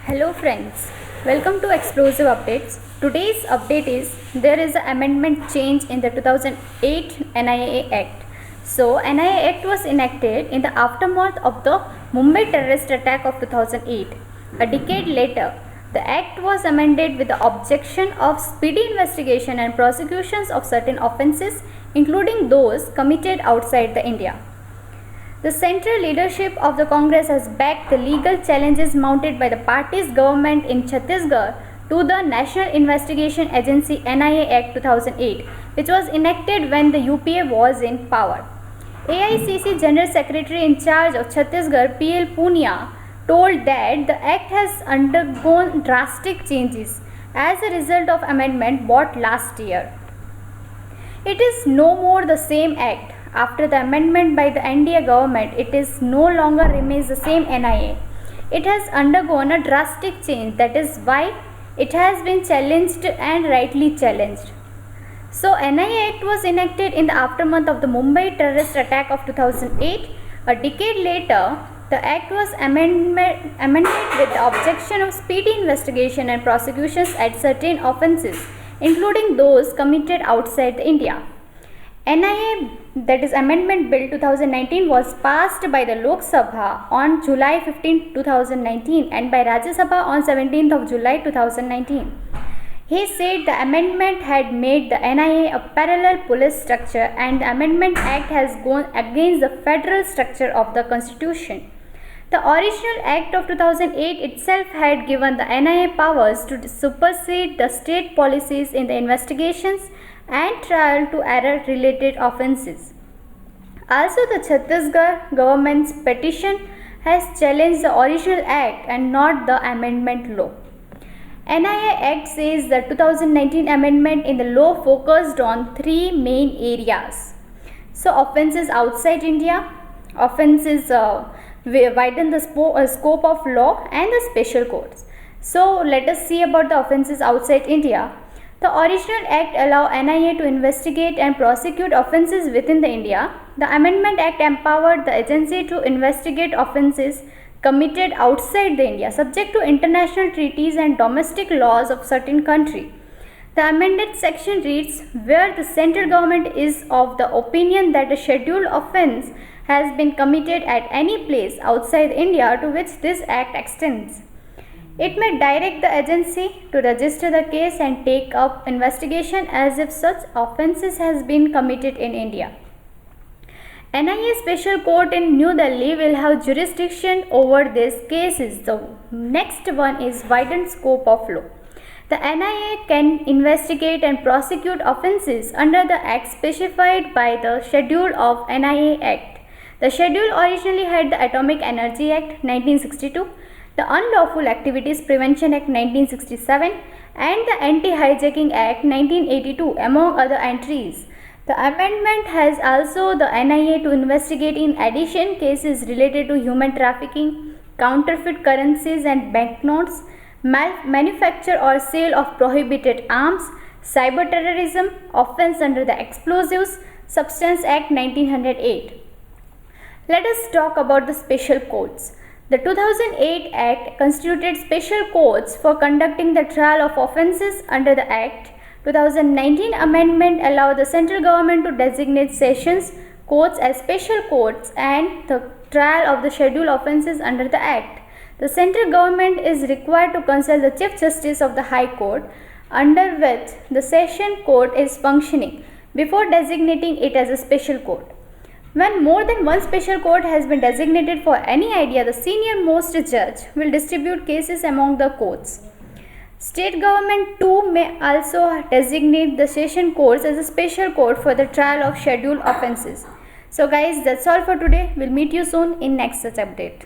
Hello friends, welcome to Explosive Updates. Today's update is there is an amendment change in the 2008 NIA Act. So NIA Act was enacted in the aftermath of the Mumbai terrorist attack of 2008. A decade later, the Act was amended with the objection of speedy investigation and prosecutions of certain offences, including those committed outside the India. The central leadership of the Congress has backed the legal challenges mounted by the party's government in Chhattisgarh to the National Investigation Agency NIA Act 2008, which was enacted when the UPA was in power. AICC General Secretary in charge of Chhattisgarh PL Punia told that the act has undergone drastic changes as a result of amendment brought last year. It is no more the same act. After the amendment by the NDA government, it is no longer remains the same NIA. It has undergone a drastic change. That is why it has been challenged and rightly challenged. So NIA Act was enacted in the aftermath of the Mumbai terrorist attack of 2008. A decade later, the Act was amended with the objection of speedy investigation and prosecutions at certain offences, including those committed outside India. NIA, that is Amendment Bill 2019, was passed by the Lok Sabha on July 15, 2019 and by Rajya Sabha on 17th of July 2019. He said the amendment had made the NIA a parallel police structure and the Amendment Act has gone against the federal structure of the Constitution. The original Act of 2008 itself had given the NIA powers to supersede the state policies in the investigations and trial to error-related offences. Also, the Chhattisgarh government's petition has challenged the original Act and not the amendment law. NIA Act says the 2019 amendment in the law focused on three main areas. So, offences outside India, offences widen the scope of law, and the special courts. So, let us see about the offences outside India. The original Act allowed NIA to investigate and prosecute offences within the India. The Amendment Act empowered the agency to investigate offences committed outside the India, subject to international treaties and domestic laws of certain country. The amended section reads, where the central government is of the opinion that a scheduled offence has been committed at any place outside India to which this Act extends. It may direct the agency to register the case and take up investigation as if such offences has been committed in India. NIA Special Court in New Delhi will have jurisdiction over these cases. The next one is widened scope of law. The NIA can investigate and prosecute offences under the Act specified by the Schedule of NIA Act. The schedule originally had the Atomic Energy Act 1962, the Unlawful Activities Prevention Act 1967 and the Anti-Hijacking Act 1982 among other entries. The amendment has also the NIA to investigate in addition cases related to human trafficking, counterfeit currencies and banknotes, manufacture or sale of prohibited arms, cyber terrorism, offence under the Explosives Substance Act 1908. Let us talk about the special courts. The 2008 Act constituted special courts for conducting the trial of offences under the Act. 2019 amendment allowed the central government to designate sessions courts as special courts and the trial of the scheduled offences under the Act. The central government is required to consult the Chief Justice of the High Court, under which the session court is functioning, before designating it as a special court. When more than one special court has been designated for any idea, the senior most judge will distribute cases among the courts. State government too may also designate the session courts as a special court for the trial of scheduled offences. So guys, that's all for today. We'll meet you soon in next such update.